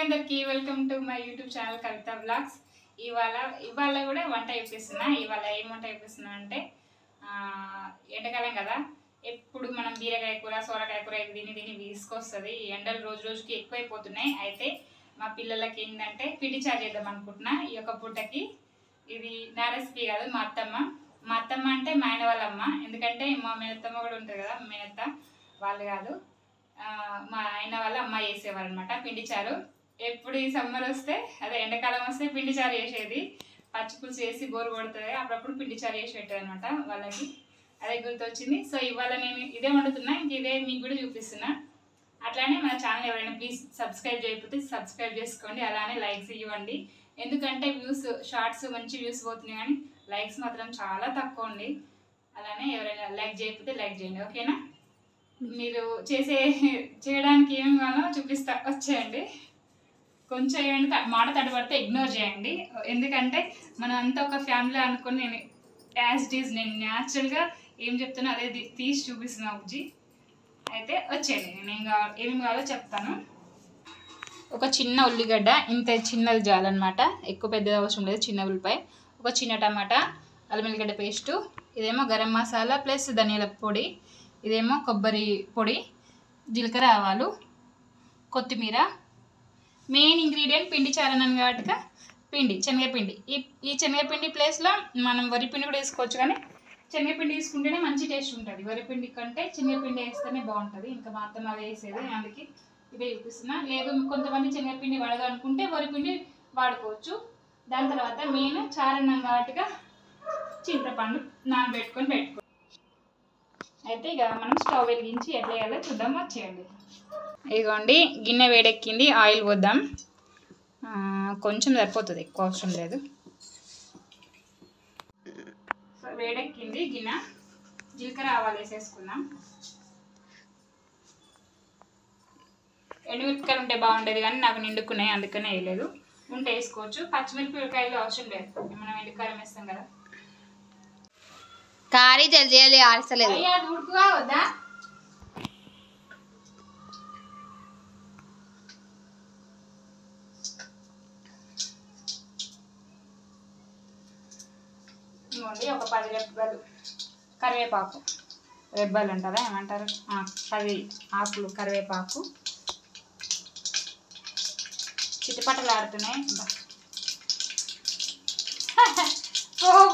అందరికీ welcome to my YouTube channel Kavitha vlogs. ఇవాళ కూడా వంట చూపిస్తున్నా. ఇవాళ ఏం వంట చూపిస్తున్నా అంటే ఎండాకాలం కదా, ఎప్పుడు మనం బీరకాయ కూర సొరకాయ కూర దీన్ని తీసుకొస్తుంది. ఎండలు రోజు రోజుకి ఎక్కువైపోతున్నాయి. అయితే మా పిల్లలకి ఏంటంటే పిండి చారు చేద్దాం అనుకుంటున్నా. ఈ యొక్క పూటకి ఇది నా రెసిపీ కాదు, మా అత్తమ్మ అంటే మా ఆయన వాళ్ళ అమ్మ. ఎందుకంటే మా మేనత్తమ్మ కూడా ఉంటుంది కదా, మేనత్త వాళ్ళు కాదు, మా ఆయన వాళ్ళ అమ్మ చేసేవారు అనమాట పిండి చారు. ఎప్పుడు ఈ సమ్మర్ వస్తే అదే ఎండాకాలం వస్తే పిండి చారు చేసేది. పచ్చి పులుసు వేసి బోరు కొడుతుంది, అప్పుడప్పుడు పిండి చారు చేసి పెట్టేది అనమాట వాళ్ళకి. అదే గుర్తొచ్చింది. సో ఇవాళ నేను ఇదే వండుతున్నా, ఇంక ఇదే మీకు కూడా చూపిస్తున్నా. అట్లానే మన ఛానల్ ఎవరైనా ప్లీజ్ సబ్స్క్రైబ్ చేయకపోతే సబ్స్క్రైబ్ చేసుకోండి, అలానే లైక్స్ ఇవ్వండి. ఎందుకంటే షార్ట్స్ మంచి వ్యూస్ పోతున్నాయి, కానీ లైక్స్ మాత్రం చాలా తక్కువ ఉంది. అలానే ఎవరైనా లైక్ చేయకపోతే లైక్ చేయండి, ఓకేనా? మీరు చేయడానికి ఏమి కావాలో చూపిస్తా, వచ్చేయండి. కొంచెం ఏమైనా మాట తడబడితే ఇగ్నోర్ చేయండి. ఎందుకంటే మనం అంతా ఒక ఫ్యామిలీ అనుకుని నేను యాజ్ ఇట్ ఈజ్ నేను న్యాచురల్గా ఏం చెప్తానో అదే తీసి చూపిస్తున్నా బుజ్జి. అయితే వచ్చేయండి, నేను ఏమేమి కావాలో చెప్తాను. ఒక చిన్న ఉల్లిగడ్డ, ఇంత చిన్నది చాలన్నమాట, ఎక్కువ పెద్దది అవసరం లేదు. చిన్న ఉల్లిపాయ, ఒక చిన్న టమాటా, అల్లం వెల్లిగడ్డ పేస్టు, ఇదేమో గరం మసాలా ప్లస్ ధనియాల పొడి, ఇదేమో కొబ్బరి పొడి, జీలకర్ర ఆవాలు, కొత్తిమీర. మెయిన్ ఇంగ్రీడియంట్ పిండి చారన్నాను కాబట్టి శనగపిండి. ఈ శనగపిండి ప్లేస్లో మనం వరిపిండి కూడా వేసుకోవచ్చు, కానీ శనగపిండి తీసుకుంటేనే మంచి టేస్ట్ ఉంటుంది. వరిపిండి కంటే శనగపిండి వేస్తేనే బాగుంటుంది. ఇంకా మా అత్తమ్మ అదే వేసేది, అందుకే ఇదే చూపిస్తున్నా. లేదు కొంతమంది శనగపిండి వాడదు అనుకుంటే వరిపిండి వాడుకోవచ్చు. దాని తర్వాత మెయిన్ చారన్నాం కాబట్టి చింతపండు నానబెట్టుకొని అయితే ఇక మనం స్టవ్ వెలిగించి ఎట్లా వేయాలో చూద్దాం, వచ్చేయండి. ఇదిగోండి, గిన్నె వేడెక్కింది, ఆయిల్ పోద్దాం. కొంచెం సరిపోతుంది, ఎక్కువ అవసరం లేదు. సో వేడెక్కింది గిన్నె, జీలకర్ర ఆవాలు వేసేసుకుందాం. ఎండుమిరపకాయలు ఉంటే బాగుండేది, కానీ నాకు నిండుకున్నాయి, అందుకనే వేయలేదు. ఉంటే వేసుకోవచ్చు. పచ్చిమిరపకాయలు అవసరం లేదు, మనం ఎండుకారం వేస్తాం కదా. కారీ జల్దీ ఆల్సలేదు, అది ఉడుకుగా వద్దా. ఒక 10 రెబ్బలు కరివేపాకు, రెబ్బలు అంటారా ఏమంటారు, 10 ఆకులు కరివేపాకు. చిట్టుపట్టలాడుతున్నాయి.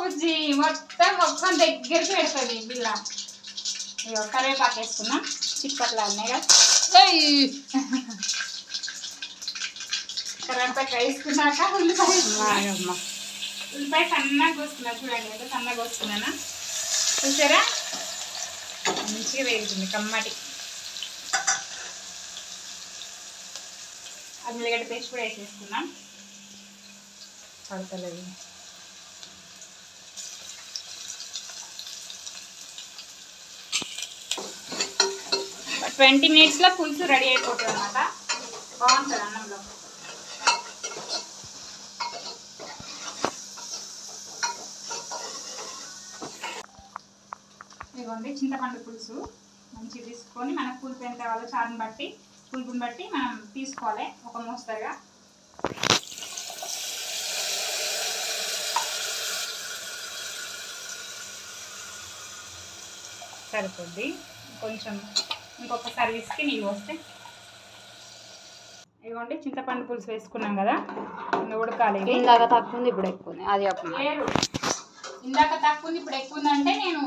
బుజ్జి మొత్తం దగ్గరికి పెడుతుంది బిల్ల. కరివేపాకు వేసుకున్నాం, చిట్టుపట్టలాడినాయి కదా. కరివేపాకు వేసుకున్నాక ఉల్లిపాయ సన్నగా వస్తున్నా, చూడండి అయితే సన్నగా వస్తున్నానా, చూసారా? మంచిగా వేగుతుంది, కమ్మటి. అది ఉల్లిగడ్డ పేస్ట్ కూడా వేసేసుకున్నాం. పడతలేదు. 20 minutesలో పులుసు రెడీ అయిపోతుంది అన్నమాట. బాగుంటుంది అన్నంలో. ఇదిగోండి చింతపండు పులుసు మంచిగా తీసుకొని మనకు పులుపు ఎంత కావాలో చారుని బట్టి పులుపుని బట్టి మనం తీసుకోవాలి, ఒక మోస్తరుగా. సరిపోద్ది. కొంచెం ఇంకొక సర్వీస్కి నీళ్ళు వస్తే. ఇదిగోండి చింతపండు పులుసు వేసుకున్నాం కదా, ఉడకాలి. ఇందాక తక్కువ ఉంది, ఇప్పుడు ఎక్కువ ఉంది. అది లేదు, ఇందాక తక్కువ ఉంది, ఇప్పుడు ఎక్కువ ఉందంటే నేను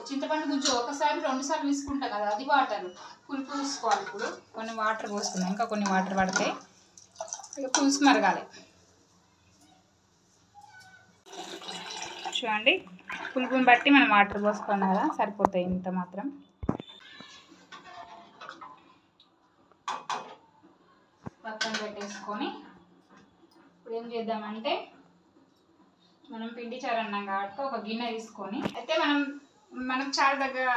చింతపండు గుజ్జు ఒకసారి 2 సార్లు తీసుకుంటా కదా, అది వాటర్ పులుపు తీసుకోవాలి. ఇప్పుడు కొన్ని వాటర్ పోసుకున్నాం, ఇంకా కొన్ని వాటర్ పడతాయి. ఇక పులుసు మరగాలి. చూడండి, పులుపుని బట్టి మనం వాటర్ పోసుకున్నాం కదా, సరిపోతాయి ఇంత మాత్రం. పక్కన పెట్టేసుకొని ఇప్పుడు ఏం చేద్దామంటే, మనం పిండి చారు అన్నాం కాబట్టి ఒక గిన్నె తీసుకొని, అయితే మనకు చాలా దగ్గర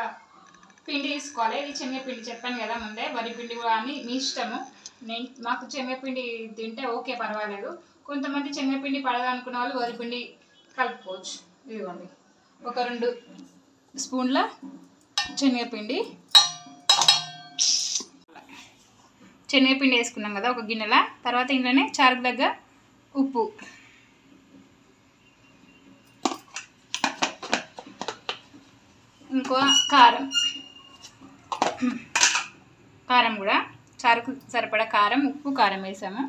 పిండి తీసుకోవాలి. ఇది శనగపిండి చెప్పాను కదా ముందే, వరి పిండి కూడా అని మీ ఇష్టము. మాకు శనగపిండి తింటే ఓకే, పర్వాలేదు. కొంతమంది శనగపిండి పడదనుకున్న వాళ్ళు వరిపిండి కలుపుకోవచ్చు. ఇదిగోండి, ఒక 2 స్పూన్ల శనగపిండి, శనగపిండి వేసుకున్నాం కదా ఒక గిన్నెల. తర్వాత ఇంట్లోనే చారుకు తగ్గ ఉప్పు, ఇంకో కారం కూడా చారుకు సరిపడా కారం, ఉప్పు, కారం వేసాము.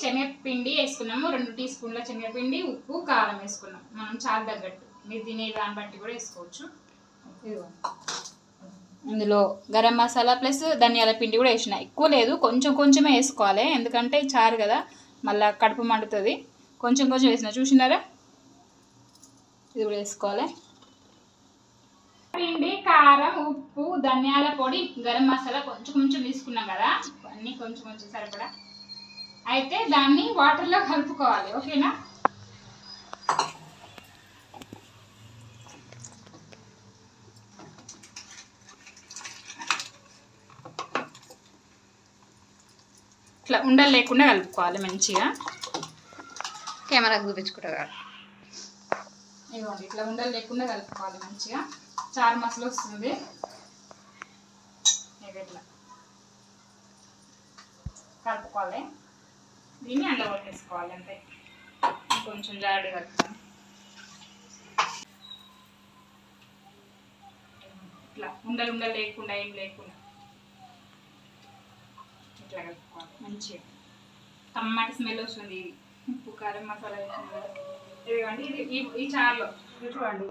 శనగపిండి వేసుకున్నాము, 2 టీ స్పూన్ల శనగపిండి, ఉప్పు, కారం వేసుకున్నాం. మనం చారు తగ్గట్టు మీరు తినే దాన్ని బట్టి కూడా వేసుకోవచ్చు. ఇందులో గరం మసాలా ప్లస్ ధనియాల పిండి కూడా వేసిన. ఎక్కువ లేదు, కొంచెం కొంచెమే వేసుకోవాలి, ఎందుకంటే చారు కదా మళ్ళీ కడుపు మండుతుంది. కొంచెం కొంచెం వేసిన, చూసినారా? ఇది కూడా వేసుకోవాలి. పిండి, కారం, ఉప్పు, ధనియాల పొడి, గరం మసాలా కొంచెం కొంచెం తీసుకున్నాం కదా, అన్నీ కొంచెం కొంచెం సరిపడా. అయితే దాన్ని వాటర్లో కలుపుకోవాలి, ఓకేనా? ఇట్లా ఉండలు లేకుండా కలుపుకోవాలి మంచిగా. కెమెరాకి చూపించుకుంటా కదా. ఇదిగోండి, ఇట్లా ఉండలు లేకుండా కలుపుకోవాలి మంచిగా. చారు మసాలా వస్తుంది. ఇట్లా కలుపుకోవాలి. దీన్ని అండ కొట్టేసుకోవాలి అంతే. కొంచెం జాడి కలుపుతాను. ఇట్లా ఉండలు ఉండలు లేకుండా, ఏం లేకుండా ఇట్లా కలుపుకోవాలి మంచిగా. టమాటా స్మెల్ వస్తుంది. ఇది ఉప్పు, కారం, మసాలా వేసాను కదా. ఇదిగోండి, ఇది ఈ చారులో చూడండి,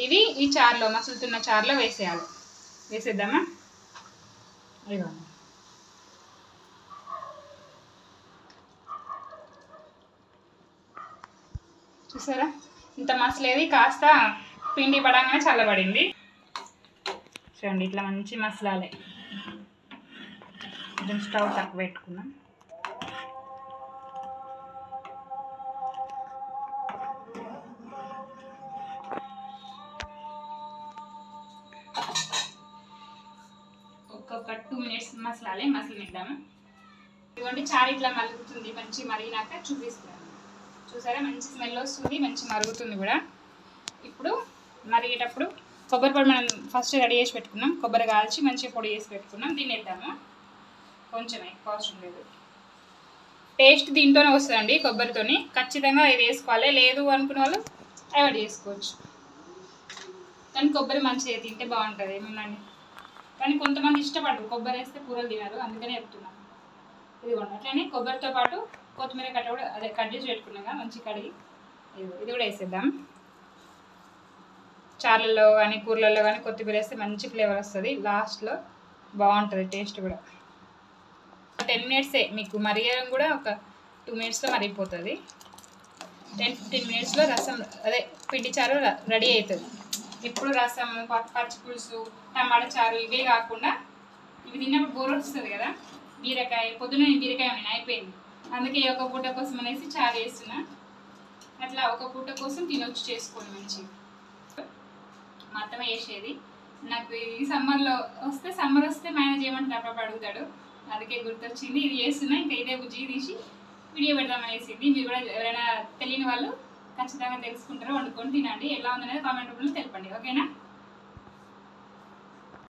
ఇది ఈ చారులో, మసులుతున్న చారులో వేసేయాలి. వేసేద్దామా? ఇదిగోండి, చూసారా? ఇంత మసలేది, కాస్త పిండి పడంగానే చల్లబడింది. చూడండి, ఇట్లా మంచి మసలాలే. కొంచెం స్టవ్ తక్కువ పెట్టుకున్నాం. ఒక 2 మినిట్స్ మసలాలి, మసలనిద్దాము. ఇదిగోండి, చారు ఇట్లా మరుగుతుంది. మంచి మరిగినాక చూపిస్తున్నాను. చూసారా? మంచి స్మెల్ వస్తుంది, మంచి మరుగుతుంది కూడా. ఇప్పుడు మరిగేటప్పుడు కొబ్బరి పొడి మనం ఫస్ట్ రెడీ చేసి పెట్టుకున్నాం. కొబ్బరి కాల్చి మంచిగా పొడి చేసి పెట్టుకున్నాం. దీన్ని వేద్దాము. కొంచెం ఎక్కువ అవసరం లేదు. టేస్ట్ దీంతోనే వస్తుందండి, కొబ్బరితోని. ఖచ్చితంగా ఇది వేసుకోవాలి, లేదు అనుకునే వాళ్ళు అవాయిడ్ చేసుకోవచ్చు. కానీ కొబ్బరి మంచిగా తింటే బాగుంటుంది ఏమన్నాండి. కానీ కొంతమంది ఇష్టపడరు, కొబ్బరి వేస్తే కూరలు తినరు, అందుకనే చెప్తున్నాను. ఇదిగోండి, అట్లనే కొబ్బరితో పాటు కొత్తిమీర కట్ట కూడా అదే కట్ చేసి పెట్టుకున్నాగా మంచి కడిగి ఇది కూడా వేసేద్దాం. చారులలో కానీ కూరలలో కానీ కొత్తిమీర వేస్తే మంచి ఫ్లేవర్ వస్తుంది. లాస్ట్లో బాగుంటుంది టేస్ట్ కూడా. 10 మినిట్సే మీకు మరిగడం కూడా, ఒక 2 మినిట్స్లో మరిగిపోతుంది. 10-15 మినిట్స్లో రసం అదే పిండి చారు రెడీ అవుతుంది. ఇప్పుడు రసం, పచ్చి పులుసు, టమాటా చారు ఇవే కాకుండా ఇవి తిన్నప్పుడు బోర్ వస్తుంది కదా. బీరకాయ, పొద్దున బీరకాయ నేను అయిపోయింది, అందుకే ఒక పూట కోసం అనేసి చారు వేస్తున్నా. అట్లా ఒక పూట కోసం తినొచ్చు చేసుకొని మంచిగా. మా అత్తమ్మ చేసేది. నాకు ఈ సమ్మర్లో వస్తే, సమ్మర్ వస్తే మేనేజ్ చేయమంటే అప్పుడు అడుగుతాడు, అందుకే గుర్తొచ్చింది. ఇది చేస్తున్నా. ఇంకా ఇదే బుజ్జి తీసి వీడియో పెడదామనేసింది. మీరు కూడా ఎవరైనా తెలియని వాళ్ళు ఖచ్చితంగా తెలుసుకుంటారో వండుకొని తినండి. ఎలా ఉందనేది కామెంట్ రూపంలో తెలపండి, ఓకేనా?